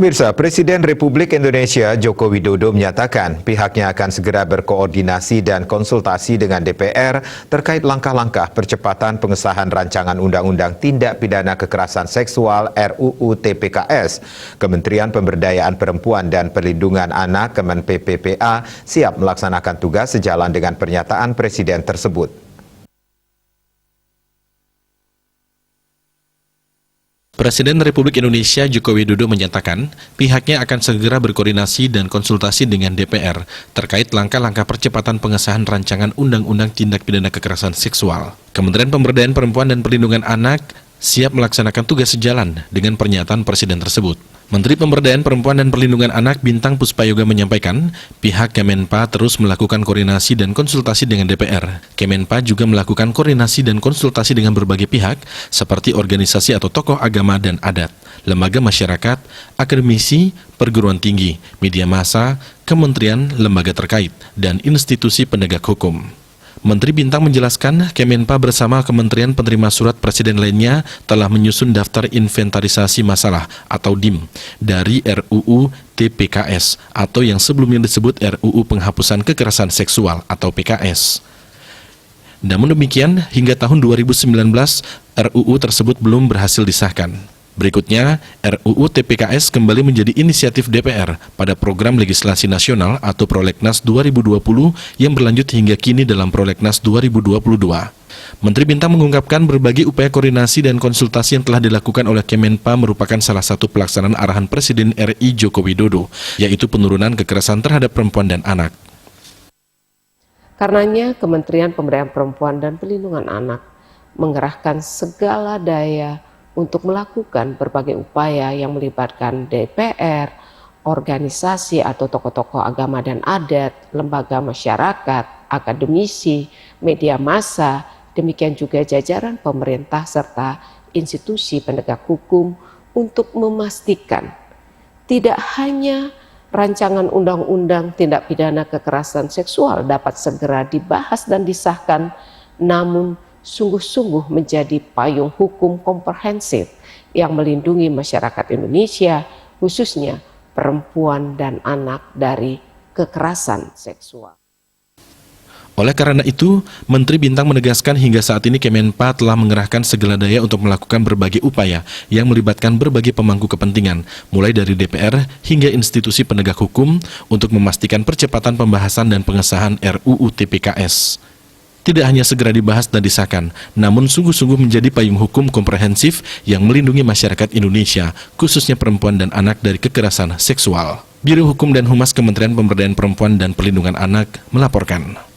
Pemirsa, Presiden Republik Indonesia Joko Widodo menyatakan pihaknya akan segera berkoordinasi dan konsultasi dengan DPR terkait langkah-langkah percepatan pengesahan rancangan Undang-Undang Tindak Pidana Kekerasan Seksual RUU TPKS. Kementerian Pemberdayaan Perempuan dan Perlindungan Anak Kemen PPPA siap melaksanakan tugas sejalan dengan pernyataan Presiden tersebut. Presiden Republik Indonesia Joko Widodo menyatakan pihaknya akan segera berkoordinasi dan konsultasi dengan DPR terkait langkah-langkah percepatan pengesahan rancangan Undang-Undang Tindak Pidana Kekerasan Seksual. Kementerian Pemberdayaan Perempuan dan Perlindungan Anak siap melaksanakan tugas sejalan dengan pernyataan Presiden tersebut. Menteri Pemberdayaan Perempuan dan Perlindungan Anak Bintang Puspayoga menyampaikan pihak Kemenpa terus melakukan koordinasi dan konsultasi dengan DPR. Kemenpa juga melakukan koordinasi dan konsultasi dengan berbagai pihak seperti organisasi atau tokoh agama dan adat, lembaga masyarakat, akademisi, perguruan tinggi, media massa, kementerian, lembaga terkait, dan institusi penegak hukum. Menteri Bintang menjelaskan Kemenpa bersama Kementerian Penerima Surat Presiden lainnya telah menyusun daftar inventarisasi masalah atau DIM dari RUU TPKS atau yang sebelumnya disebut RUU Penghapusan Kekerasan Seksual atau PKS. Namun demikian, hingga tahun 2019, RUU tersebut belum berhasil disahkan. Berikutnya, RUU TPKS kembali menjadi inisiatif DPR pada program legislasi nasional atau Prolegnas 2020 yang berlanjut hingga kini dalam Prolegnas 2022. Menteri Bintang mengungkapkan berbagai upaya koordinasi dan konsultasi yang telah dilakukan oleh Kemenpa merupakan salah satu pelaksanaan arahan Presiden RI Joko Widodo, yaitu penurunan kekerasan terhadap perempuan dan anak. Karenanya, Kementerian Pemberdayaan Perempuan dan Perlindungan Anak mengerahkan segala daya untuk melakukan berbagai upaya yang melibatkan DPR, organisasi atau tokoh-tokoh agama dan adat, lembaga masyarakat, akademisi, media massa, demikian juga jajaran pemerintah serta institusi penegak hukum untuk memastikan tidak hanya rancangan undang-undang tindak pidana kekerasan seksual dapat segera dibahas dan disahkan, namun sungguh-sungguh menjadi payung hukum komprehensif yang melindungi masyarakat Indonesia, khususnya perempuan dan anak dari kekerasan seksual. Oleh karena itu, Menteri Bintang menegaskan hingga saat ini Kemenpa telah mengerahkan segala daya untuk melakukan berbagai upaya yang melibatkan berbagai pemangku kepentingan, mulai dari DPR hingga institusi penegak hukum untuk memastikan percepatan pembahasan dan pengesahan RUU TPKS. Tidak hanya segera dibahas dan disahkan, namun sungguh-sungguh menjadi payung hukum komprehensif yang melindungi masyarakat Indonesia, khususnya perempuan dan anak dari kekerasan seksual. Biro Hukum dan Humas Kementerian Pemberdayaan Perempuan dan Perlindungan Anak melaporkan.